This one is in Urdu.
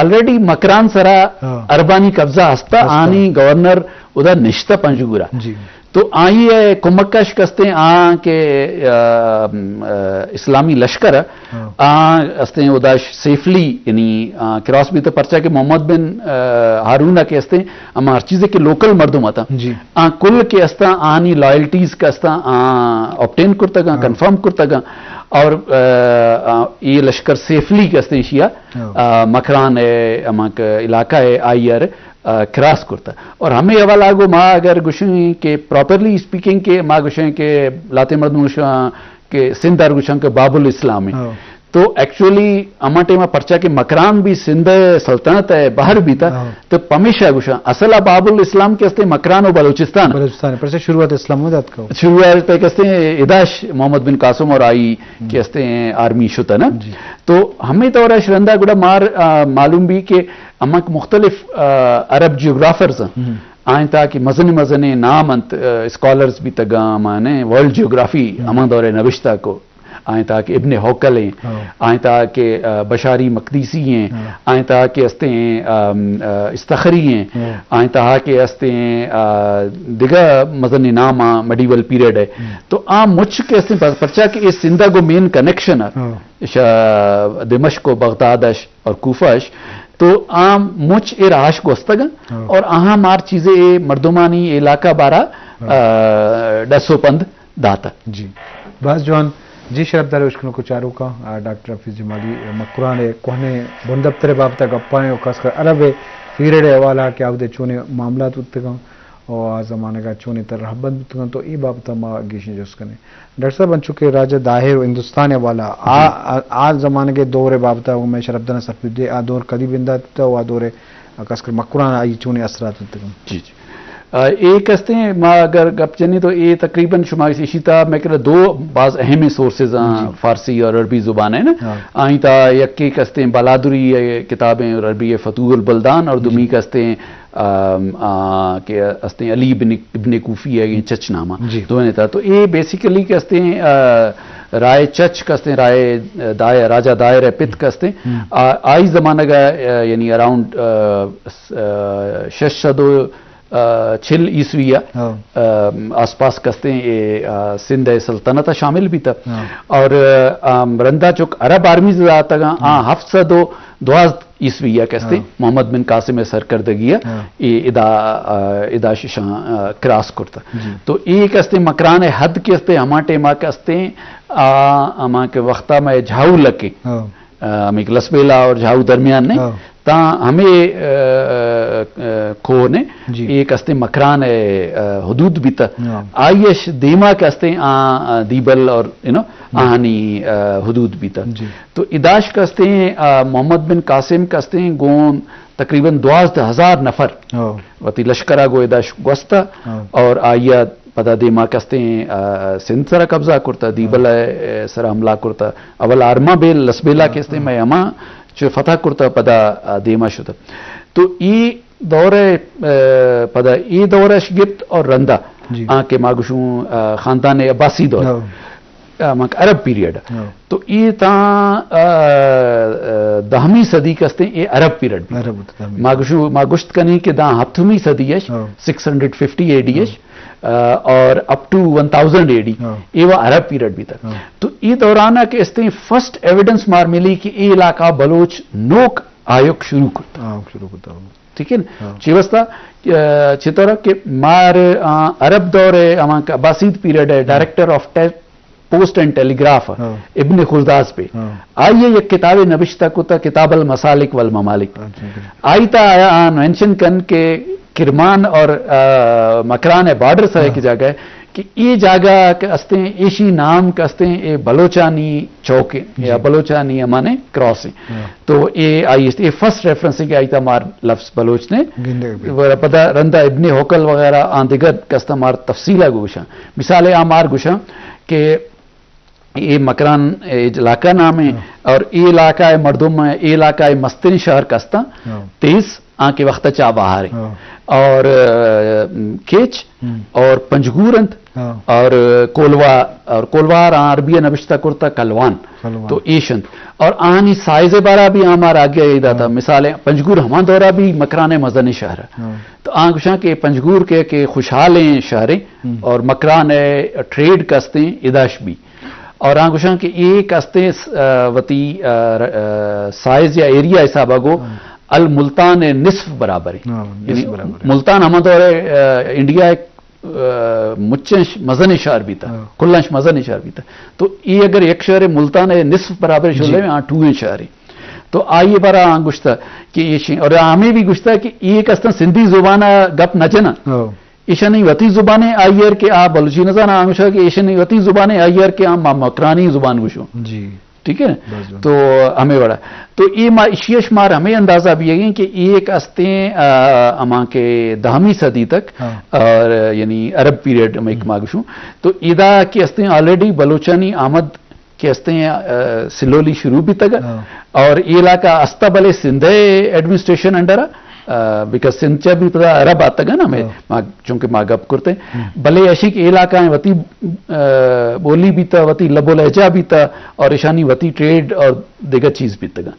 آلریڈی مکران سرا اربانی قبضہ ہستا آنی گورنر ادھر نشتا پنجگورا تو آئیے کمکش کستے آن کے اسلامی لشکر استے اداش سیفلی یعنی کراس بھی تو پرچا کہ محمد بن ہارون کے استے اما ہر چیزیں کہ لوکل مردم آتا کل کے استا آنی لائلٹیز کا استا آپٹین کرتا گا کنفرم کرتا گا اور یہ لشکر سیفلی کستے شیعہ مکران ہے اما علاقہ ہے آئیر کراس کرتا اور ہمیں اول آگو ماں اگر گوشیں کہ پراپرلی اسپیکنگ کے ماں گوشیں کہ لاتے مردم کہ سندھ اور گوشیں کہ باب الاسلام ہے تو ایکچولی اما ٹیمہ پرچا کہ مکران بھی سندھ سلطنت ہے باہر بھی تھا تو پمیشہ گوشاں اصلا باب الاسلام کے استے مکران و بلوچستان پرچا شروعات اسلام مدد کا شروعات پہ کہتے ہیں اداش محمد بن قاسم اور آئی کہ استے ہیں آرمی شتا نا تو ہمیں طورہ شرندہ گوڑا مار معلوم بھی کہ اما مختلف عرب جیوگرافرز ہیں آئیں تاکہ مزنے نام انت اسکالرز بھی تگا مانے ورلڈ جیوگرافی اما دور نوشتہ کو آئیں تاکہ ابن حوکل ہیں آئیں تاکہ بشاری مقدیسی ہیں آئیں تاکہ استے ہیں استخری ہیں آئیں تاکہ استے ہیں دیگر مزن نام میڈیول پیریڈ ہے تو عام مجھ کے استے پرچا کہ اس سندہ کو مین کنیکشن ہے دمشق و بغدادش اور کوفہش تو عام مجھ اے راش گوستگا اور آہاں مار چیزیں مردمانی علاقہ بارہ ڈسو پند داتا جی باز جوان جی شرف دار اشکنوں کو چاروں کا ڈاکٹر حفیظ جمالی مقران کوہنے بندبتر بابتا گپائیں اور خاص کر عرب پیریڈ حوالہ کہ آؤ دے چونے معاملات اتگاں اور زمانہ کا چونے تر رحبت اتگاں تو ای بابتا ما گیشن جس کنے ڈاکٹر صاحب بن چکے راجہ داہر ہندوستان والا آج زمانے کے دور بابتا وہ میں شرف دار صرف دے آ دور قدیب اندات تا وہ دور خاص کر مقران آئی چونے اثرات اتگاں جی جی ایک ہستے ہیں ماں اگر گپ چنی تو یہ تقریباً شماری سے اسی میں کہ دو بعض اہم سورسز ہیں فارسی اور عربی زبان ہے نا آئیں تا یکی کستے ہیں بلادری کتابیں اور عربی فتوح البلدان اور دومی کستے ہیں کہ استے ہیں علی ابن کوفی ہے یہ چچ نامہ دو نے تھا تو یہ بیسیکلی کستے ہیں رائے چچ کستے ہیں رائے دائر راجہ دائر پت کستے ہیں آئی زمانہ کا یعنی اراؤنڈ 606 عیسویہ آس پاس کستے ہیں یہ سندھ سلطنت شامل بھی تھا اور رندہ چک عرب آرمی سے آتا گا 712 عیسویہ کستے محمد بن قاسم سرکردگیہ یہ ادا ششاں کراس کرتا تو یہ کستے مکران حد کستے ہما ٹیمہ کستے ہما کے وقتہ میں جھاؤ لکے ہمیں لسبیلا اور جھاؤ درمیان نے تا ہمیں کھو نے ایک استے مکران حدود بھی تا آئیش دیما کے استے دیبل اور آہنی حدود بھی تا تو اداش کا استے محمد بن قاسم کا استے گون تقریباً 12,000 نفر وطی لشکرہ گو اداش گوستا اور آئیہ پدا دیما کستے سندھ سرا قبضہ کرتا دیبل سرا حملہ کرتا اول آرما بیل لسبیلا کستے میں اما جو فتح کرتا پدا دیما شدہ تو ای دور پدا ای دور شگرد اور رندہ آنکہ ماگشوں خاندان عباسی دور عرب پیریڈ تو ای تا 10ویں صدی کستے یہ عرب پیریڈ ماگشت کنی کہ دا 7ویں صدی ہے 650 AD ہے اور اپ ٹو 1000 AD یہ وہ عرب پیریڈ بھی تھا تو یہ دورانہ کہ اس نے فرسٹ ایویڈنس مار ملی کہ یہ علاقہ بلوچ نوک آیوک شروع کرتا ٹھیک ہے نا چیوستا چطورہ کہ مار عرب دور عباسید پیریڈ ہے director of post and telegraph ابن خرداز پہ آئیے یہ کتاب نبشتہ کتا کتاب المسالک والممالک آئی تا آیا مینشن کن کے کرمان اور مکران بارڈر سے کی جگہ ہے کہ یہ جگہ استے ایشی نام کا استے یہ بلوچانی چوک یا بلوچانی مانے کراس ہیں تو یہ آئی یہ فرسٹ ریفرنس ہے کہ آئی تا مار لفظ بلوچ نے پتہ رندہ ابن حوکل وغیرہ آن دیگر کستا مار تفصیلہ گوشاں مثال مار گوشاں کہ یہ مکران علاقہ نام ہے اور یہ علاقہ ہے مردم ہے یہ علاقہ ہے مستن شہر کستا تیز آن کے وقت چا باہر ہے اور کیچ اور پنجگورند اور کولوار عربیہ نبشتہ کرتا کلوان تو ایشند اور آنی سائز بارہ بھی ہمارا آگے ایدہ تھا مثالیں پنجگور ہمان دورہ بھی مکران مزنی شہر ہے تو آن کشاں کہ پنجگور کے خوشحالیں شہریں اور مکران ٹریڈ کستیں اداش بھی اور آن کشاں کہ ایک کستیں وتی سائز یا ایریا حسابہ گو الملتان نصف برابر ہے ملتان ہمان دورہ انڈیا ایک مچنش مزن شہر بھی تھا کلنش مزن شہر بھی تھا تو یہ اگر ایک شہر ملتان ہے نصف برابر شہر میں ٹوئیں شہر ہے تو آئیے برا گشتہ کہ یہ اور ہمیں بھی گشتہ کہ یہ کستا سندھی زبانہ گپ نچنا ایشانی وتی زبانیں آئیر کے آپ بلوچی نظر آنگوشا کہ ایشانی وتی زبانیں آئیر کے آپ مکرانی زبان گوشو جی ٹھیک ہے تو ہمیں بڑا تو یہ شیش مار ہمیں اندازہ بھی ہے کہ ایک استیں اما کے 10ویں صدی تک اور یعنی عرب پیریڈ میں ایک ماگشوں تو ادا کی استیں آلریڈی بلوچانی آمد کے استیں سلولی شروع بھی تک اور یہ علاقہ استا بلے سندھے ایڈمنسٹریشن انڈر بیکاز سندھ بھی پتا عرب آتا گا نا میں چونکہ ماں گپ کرتے بھلے ایسی کہ علاقہ ہیں وتی بولی بھی تھا وتی لب و لہجہ بھی تھا اور ایشانی وتی ٹریڈ اور دیگر چیز بھی تھا